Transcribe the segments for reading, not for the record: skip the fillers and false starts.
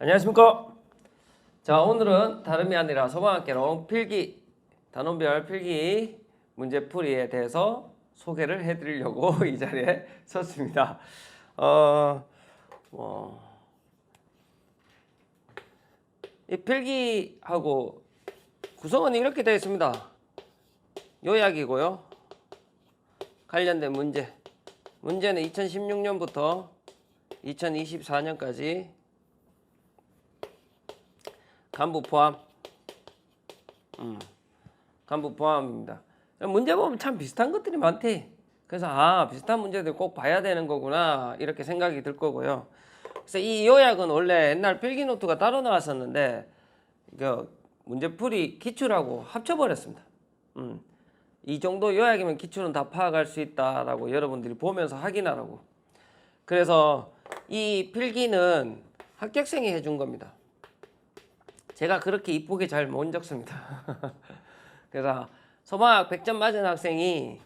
안녕하십니까. 자, 오늘은 다름이 아니라 소방학개론 필기, 단원별 필기 문제풀이에 대해서 소개를 해드리려고 이 자리에 섰습니다. 이 필기하고 구성은 이렇게 되어 있습니다. 요약이고요. 관련된 문제는 2016년부터 2024년까지 간부 포함입니다. 문제 보면 참 비슷한 것들이 많대. 그래서 비슷한 문제들 꼭 봐야 되는 거구나 이렇게 생각이 들 거고요. 그래서 이 요약은 원래 옛날 필기노트가 따로 나왔었는데 문제풀이 기출하고 합쳐버렸습니다. 이 정도 요약이면 기출은 다 파악할 수 있다라고 여러분들이 보면서 확인하라고. 그래서 이 필기는 합격생이 해준 겁니다. 제가 그렇게 이쁘게 잘 못 적습니다. 그래서 소방학 100점 맞은 학생이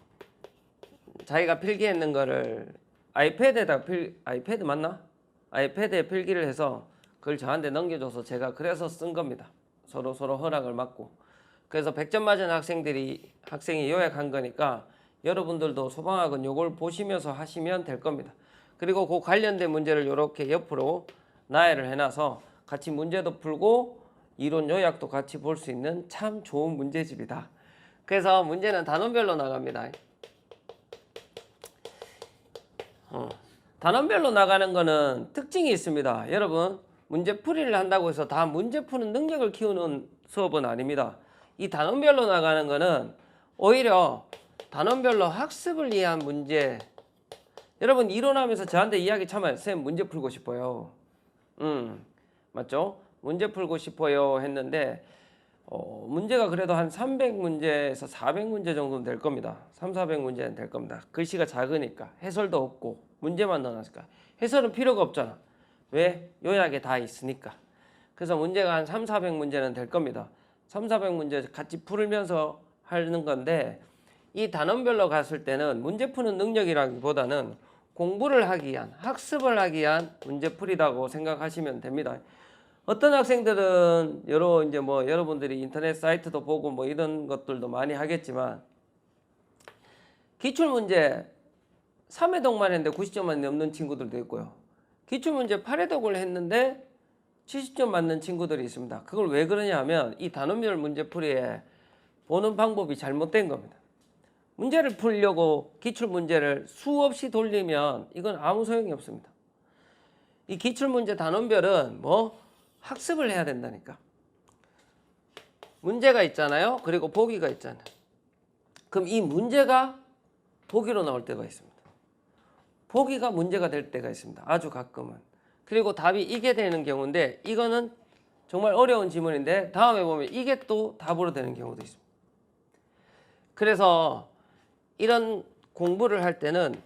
자기가 필기했는 거를 아이패드에다 아이패드 맞나? 아이패드에 필기를 해서 그걸 저한테 넘겨줘서 제가 그래서 쓴 겁니다. 서로 허락을 받고. 그래서 100점 맞은 학생이 요약한 거니까 여러분들도 소방학은 요걸 보시면서 하시면 될 겁니다. 그리고 그 관련된 문제를 이렇게 옆으로 나열을 해놔서 같이 문제도 풀고 이론 요약도 같이 볼 수 있는 참 좋은 문제집이다. 그래서 문제는 단원별로 나갑니다. 단원별로 나가는 거는 특징이 있습니다. 여러분, 문제풀이를 한다고 해서 다 문제 푸는 능력을 키우는 수업은 아닙니다. 이 단원별로 나가는 거는 오히려 단원별로 학습을 위한 문제. 여러분 이론하면서 저한테 이야기 참아요. 쌤 문제 풀고 싶어요. 맞죠? 문제 풀고 싶어요 했는데 문제가 그래도 한 300문제에서 400문제 정도는 될 겁니다. 400문제는 될 겁니다. 글씨가 작으니까 해설도 없고 문제만 넣어놨으니까 해설은 필요가 없잖아. 왜? 요약에 다 있으니까. 그래서 문제가 한 400문제는 될 겁니다. 400문제 같이 풀면서 하는 건데 이 단원별로 갔을 때는 문제 푸는 능력이라기보다는 공부를 하기 위한, 학습을 하기 위한 문제풀이라고 생각하시면 됩니다. 어떤 학생들은 여러분들이 인터넷 사이트도 보고 이런 것들도 많이 하겠지만 기출문제 3회독만 했는데 90점만 넘는 친구들도 있고요. 기출문제 8회독을 했는데 70점 맞는 친구들이 있습니다. 그걸 왜 그러냐 하면 이 단원별 문제풀이에 보는 방법이 잘못된 겁니다. 문제를 풀려고 기출문제를 수없이 돌리면 이건 아무 소용이 없습니다. 이 기출문제 단원별은 학습을 해야 된다니까. 문제가 있잖아요. 그리고 보기가 있잖아요. 그럼 이 문제가 보기로 나올 때가 있습니다. 보기가 문제가 될 때가 있습니다. 아주 가끔은. 그리고 답이 이게 되는 경우인데 이거는 정말 어려운 지문인데 다음에 보면 이게 또 답으로 되는 경우도 있습니다. 그래서 이런 공부를 할 때는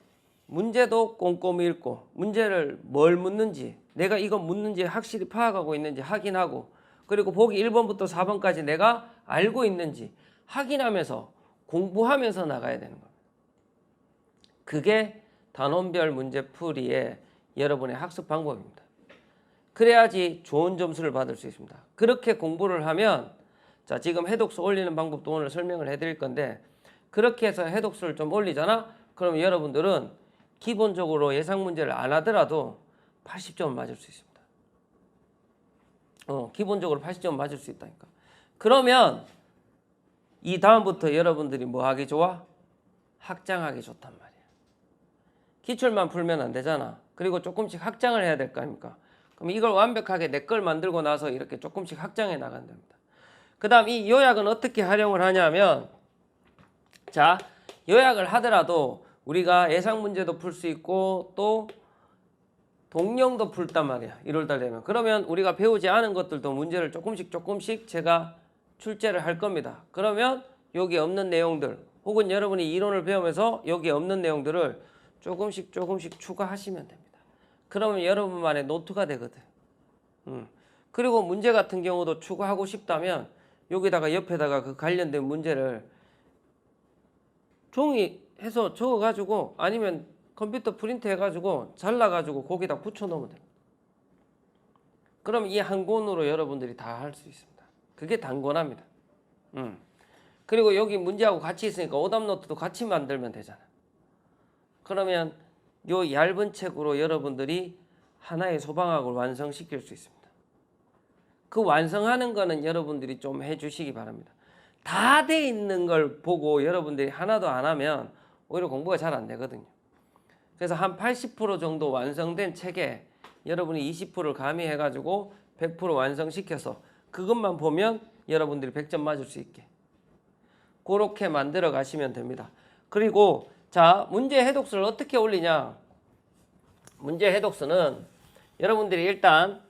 문제도 꼼꼼히 읽고 문제를 뭘 묻는지 내가 이거 묻는지 확실히 파악하고 있는지 확인하고 그리고 보기 1번부터 4번까지 내가 알고 있는지 확인하면서 공부하면서 나가야 되는 겁니다. 그게 단원별 문제풀이의 여러분의 학습 방법입니다. 그래야지 좋은 점수를 받을 수 있습니다. 그렇게 공부를 하면 자 지금 해독수 올리는 방법도 오늘 설명을 해드릴 건데 그렇게 해서 해독수를 좀 올리잖아? 그럼 여러분들은 기본적으로 예상 문제를 안 하더라도 80점을 맞을 수 있습니다. 기본적으로 80점 맞을 수 있다니까. 그러면 이 다음부터 여러분들이 뭐 하기 좋아? 확장하기 좋단 말이야. 기출만 풀면 안 되잖아. 그리고 조금씩 확장을 해야 될 거 아닙니까? 그럼 이걸 완벽하게 내 걸 만들고 나서 이렇게 조금씩 확장해 나간답니다. 그 다음 이 요약은 어떻게 활용을 하냐면 자 요약을 하더라도 우리가 예상 문제도 풀 수 있고 또 동영도 풀단 말이야. 1월달 되면. 그러면 우리가 배우지 않은 것들도 문제를 조금씩 제가 출제를 할 겁니다. 그러면 여기 없는 내용들 혹은 여러분이 이론을 배우면서 여기 없는 내용들을 조금씩 추가하시면 됩니다. 그러면 여러분만의 노트가 되거든. 그리고 문제 같은 경우도 추가하고 싶다면 여기다가 옆에다가 그 관련된 문제를 종이 해서 적어가지고 아니면 컴퓨터 프린트 해가지고 잘라가지고 거기다 붙여놓으면 됩니다. 그럼 이 한 권으로 여러분들이 다 할 수 있습니다. 그게 단권합니다. 그리고 여기 문제하고 같이 있으니까 오답노트도 같이 만들면 되잖아. 그러면 요 얇은 책으로 여러분들이 하나의 소방학을 완성시킬 수 있습니다. 그 완성하는 거는 여러분들이 좀 해주시기 바랍니다. 다 돼 있는 걸 보고 여러분들이 하나도 안 하면 오히려 공부가 잘 안 되거든요. 그래서 한 80% 정도 완성된 책에 여러분이 20%를 가미해가지고 100% 완성시켜서 그것만 보면 여러분들이 100점 맞을 수 있게 그렇게 만들어 가시면 됩니다. 그리고 자, 문제 해독수를 어떻게 올리냐. 문제 해독수는 여러분들이 일단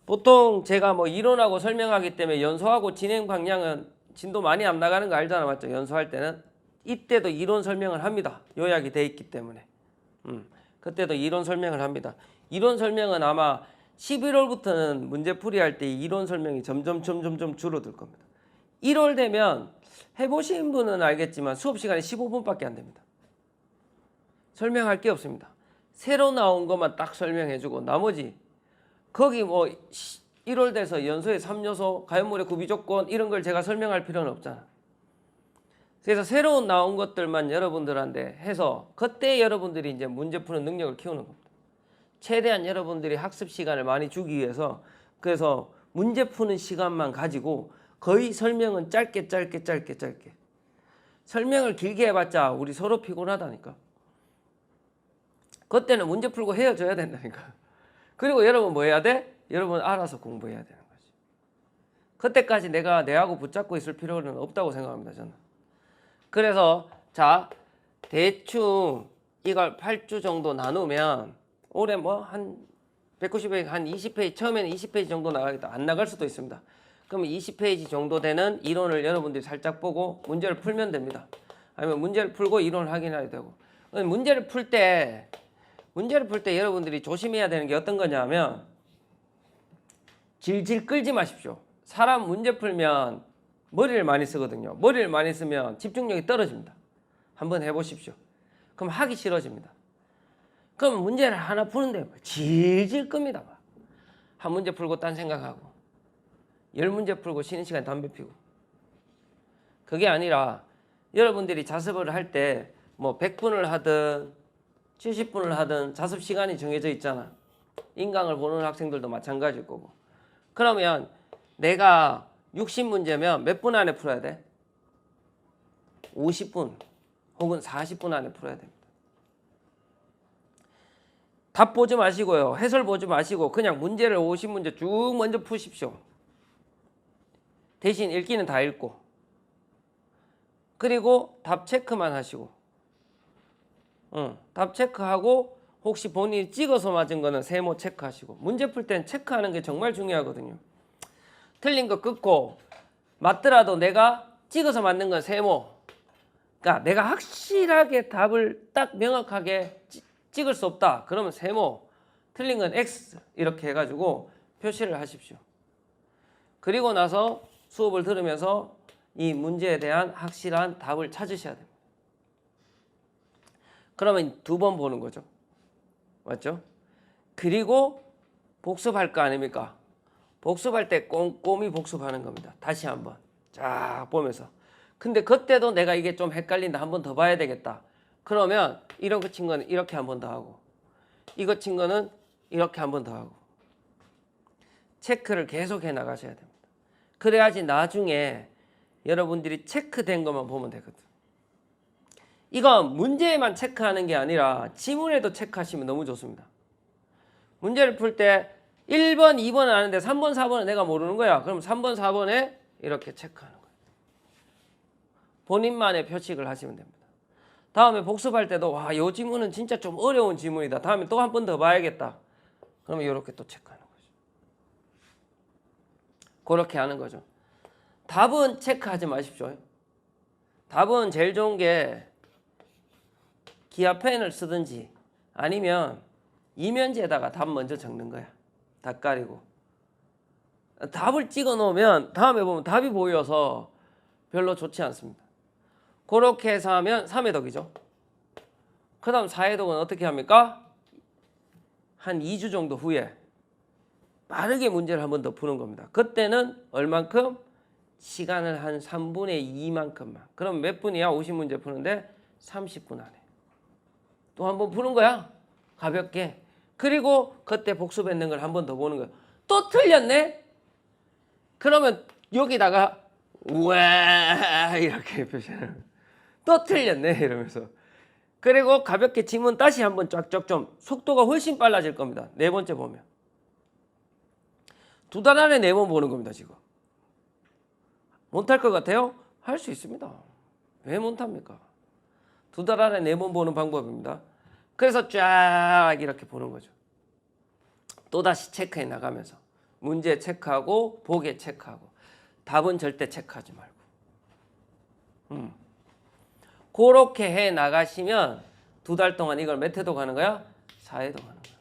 보통 제가 뭐 이론하고 설명하기 때문에 연소하고 진행 방향은 진도 많이 안 나가는 거 알잖아, 맞죠? 연소할 때는 이때도 이론 설명을 합니다. 요약이 돼 있기 때문에 그때도 이론 설명을 합니다. 이론 설명은 아마 11월부터는 문제풀이 할 때 이론 설명이 점점 줄어들 겁니다. 1월 되면 해보신 분은 알겠지만 수업 시간이 15분밖에 안 됩니다. 설명할 게 없습니다. 새로 나온 것만 딱 설명해주고 나머지 거기 뭐 1월 돼서 연소의 3요소, 가연물의 구비조건 이런 걸 제가 설명할 필요는 없잖아. 그래서 새로 나온 것들만 여러분들한테 해서 그때 여러분들이 이제 문제 푸는 능력을 키우는 겁니다. 최대한 여러분들이 학습 시간을 많이 주기 위해서 그래서 문제 푸는 시간만 가지고 거의 설명은 짧게 설명을 길게 해봤자 우리 서로 피곤하다니까. 그때는 문제 풀고 헤어져야 된다니까. 그리고 여러분 뭐 해야 돼? 여러분 알아서 공부해야 되는 거지. 그때까지 내가 내하고 붙잡고 있을 필요는 없다고 생각합니다, 저는. 그래서 자, 대충 이걸 8주 정도 나누면 올해 뭐 한 190페이지, 한 20페이지, 처음에는 20페이지 정도 나가겠다. 안 나갈 수도 있습니다. 그러면 20페이지 정도 되는 이론을 여러분들이 살짝 보고 문제를 풀면 됩니다. 아니면 문제를 풀고 이론을 확인해야 되고. 문제를 풀 때 여러분들이 조심해야 되는 게 어떤 거냐면 질질 끌지 마십시오. 사람 문제 풀면 머리를 많이 쓰거든요. 머리를 많이 쓰면 집중력이 떨어집니다. 한번 해보십시오. 그럼 하기 싫어집니다. 그럼 문제를 하나 푸는데 질질 끕니다. 한 문제 풀고 딴 생각하고 10문제 풀고 쉬는 시간에 담배 피고. 그게 아니라 여러분들이 자습을 할 때 뭐 100분을 하든 70분을 하든 자습 시간이 정해져 있잖아. 인강을 보는 학생들도 마찬가지일 거고. 그러면 내가 60문제면 몇 분 안에 풀어야 돼? 50분 혹은 40분 안에 풀어야 됩니다. 답 보지 마시고요. 해설 보지 마시고 그냥 문제를 50문제 쭉 먼저 푸십시오. 대신 읽기는 다 읽고 그리고 답 체크만 하시고 답 체크하고 혹시 본인이 찍어서 맞은 거는 세모 체크하시고 문제 풀 땐 체크하는 게 정말 중요하거든요. 틀린 거 끊고 맞더라도 내가 찍어서 맞는 건 세모. 그러니까 내가 확실하게 답을 딱 명확하게 찍을 수 없다. 그러면 세모. 틀린 건 X 이렇게 해가지고 표시를 하십시오. 그리고 나서 수업을 들으면서 이 문제에 대한 확실한 답을 찾으셔야 됩니다. 그러면 2번 보는 거죠. 맞죠? 그리고 복습할 거 아닙니까? 복습할 때 꼼꼼히 복습하는 겁니다. 다시 한번 쫙 보면서. 근데 그때도 내가 이게 좀 헷갈린다. 한 번 더 봐야 되겠다. 그러면 이런 거 친 거는 이렇게 한 번 더 하고 이거 친 거는 이렇게 한 번 더 하고 체크를 계속 해 나가셔야 됩니다. 그래야지 나중에 여러분들이 체크된 것만 보면 되거든. 이건 문제에만 체크하는 게 아니라 지문에도 체크하시면 너무 좋습니다. 문제를 풀 때 1번, 2번은 아는데 3번, 4번은 내가 모르는 거야. 그럼 3번, 4번에 이렇게 체크하는 거예요. 본인만의 표식을 하시면 됩니다. 다음에 복습할 때도 와, 이 지문은 진짜 좀 어려운 지문이다. 다음에 또 한 번 더 봐야겠다. 그러면 이렇게 또 체크하는 거죠. 그렇게 하는 거죠. 답은 체크하지 마십시오. 답은 제일 좋은 게 기아펜을 쓰든지 아니면 이면지에다가 답 먼저 적는 거야. 답 가리고. 답을 찍어 놓으면 다음에 보면 답이 보여서 별로 좋지 않습니다. 그렇게 해서 하면 3회독이죠. 그 다음 4회독은 어떻게 합니까? 한 2주 정도 후에 빠르게 문제를 한 번 더 푸는 겁니다. 그때는 얼만큼? 시간을 한 3분의 2만큼만. 그럼 몇 분이야? 50문제 푸는데 30분 안에. 또 한 번 푸는 거야. 가볍게. 그리고 그때 복습했는 걸 한 번 더 보는 거야. 또 틀렸네? 그러면 여기다가 우와 이렇게 표시하는 거야. 또 틀렸네 이러면서. 그리고 가볍게 지문 다시 한번 쫙쫙 좀 속도가 훨씬 빨라질 겁니다. 네 번째 보면. 2달 안에 4번 보는 겁니다. 지금. 못할 것 같아요? 할 수 있습니다. 왜 못합니까? 2달 안에 4번 보는 방법입니다. 그래서 쫙 이렇게 보는 거죠. 또다시 체크해 나가면서 문제 체크하고 보게 체크하고 답은 절대 체크하지 말고 그렇게 해 나가시면 2달 동안 이걸 몇 회도 가는 거야? 4회도 가는 거야.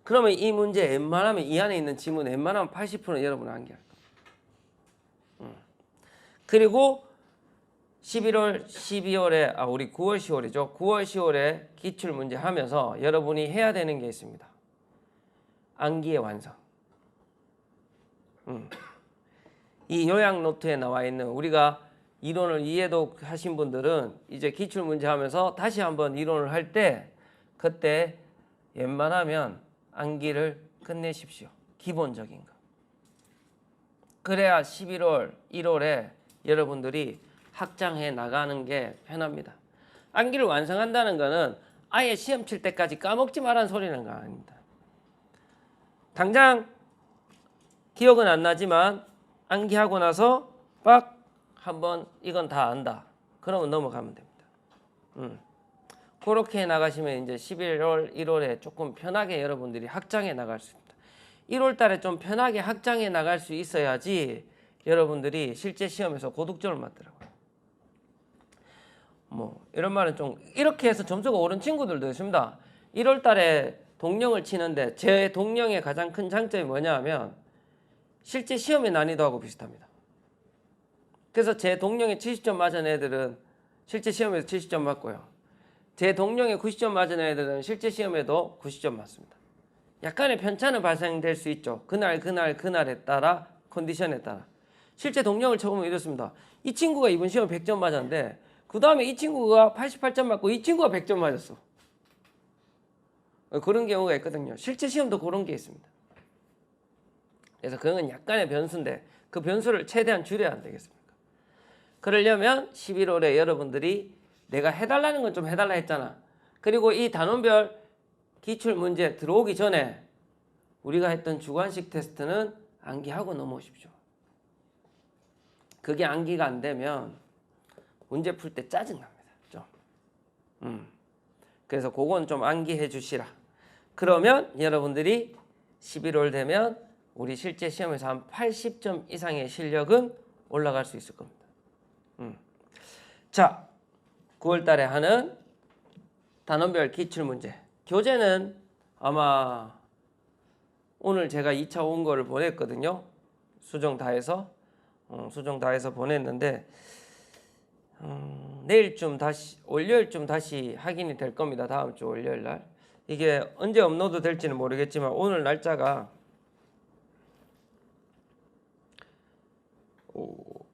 그러면 이 문제 웬만하면 이 안에 있는 지문 웬만하면 80%는 여러분 암기할 거야. 그리고 11월, 12월에 우리 9월, 10월이죠. 9월, 10월에 기출 문제 하면서 여러분이 해야 되는 게 있습니다. 암기의 완성. 이 요약 노트에 나와 있는 우리가 이론을 이해도 하신 분들은 이제 기출 문제 하면서 다시 한번 이론을 할 때 그때 웬만하면 암기를 끝내십시오. 기본적인 거. 그래야 11월, 1월에 여러분들이 확장해 나가는 게 편합니다. 암기를 완성한다는 거는 아예 시험 칠 때까지 까먹지 말라는 소리는 거 아닙니다. 당장 기억은 안 나지만 암기하고 나서 빡 한번 이건 다 안다. 그러면 넘어가면 됩니다. 그렇게 나가시면 이제 11월, 1월에 조금 편하게 여러분들이 확장해 나갈 수 있습니다. 1월 달에 좀 편하게 확장해 나갈 수 있어야지 여러분들이 실제 시험에서 고득점을 맞더라고요. 이런 말은 좀 이렇게 해서 점수가 오른 친구들도 있습니다. 1월 달에 동령을 치는데 제 동령의 가장 큰 장점이 뭐냐 하면 실제 시험의 난이도하고 비슷합니다. 그래서 제 동령에 70점 맞은 애들은 실제 시험에서 70점 맞고요. 제 동령에 90점 맞은 애들은 실제 시험에도 90점 맞습니다. 약간의 편차는 발생될 수 있죠. 그날에 따라 컨디션에 따라. 실제 동령을 쳐보면 이렇습니다. 이 친구가 이번 시험에 100점 맞았는데 그 다음에 이 친구가 88점 맞고 이 친구가 100점 맞았어. 그런 경우가 있거든요. 실제 시험도 그런 게 있습니다. 그래서 그건 약간의 변수인데 그 변수를 최대한 줄여야 안 되겠습니까? 그러려면 11월에 여러분들이 내가 해달라는 건 좀 해달라 했잖아. 그리고 이 단원별 기출 문제 들어오기 전에 우리가 했던 주관식 테스트는 암기하고 넘어오십시오. 그게 암기가 안 되면 문제 풀 때 짜증납니다. 좀. 그래서 그건 좀 암기해 주시라. 그러면 여러분들이 11월 되면 우리 실제 시험에서 한 80점 이상의 실력은 올라갈 수 있을 겁니다. 자, 9월 달에 하는 단원별 기출문제. 교재는 아마 오늘 제가 2차 온 거를 보냈거든요. 수정 다 해서. 보냈는데 내일쯤 다시 월요일쯤 다시 확인이 될 겁니다. 다음 주 월요일 날. 이게 언제 업로드 될지는 모르겠지만 오늘 날짜가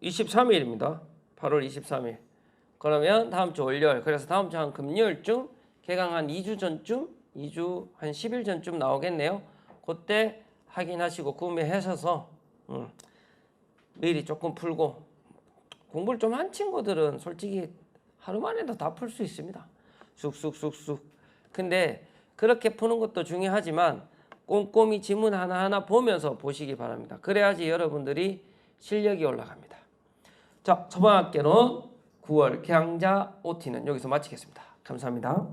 23일입니다. 8월 23일. 그러면 다음 주 월요일. 그래서 다음 주 한 금요일쯤 개강 한 2주 전쯤 2주 한 10일 전쯤 나오겠네요. 그때 확인하시고 구매하셔서 미리 조금 풀고 공부를 좀 한 친구들은 솔직히 하루 만에도 다 풀 수 있습니다. 쑥쑥쑥쑥. 근데 그렇게 푸는 것도 중요하지만 꼼꼼히 지문 하나하나 보면서 보시기 바랍니다. 그래야지 여러분들이 실력이 올라갑니다. 자, 초등학교는 9월 강좌 OT는 여기서 마치겠습니다. 감사합니다.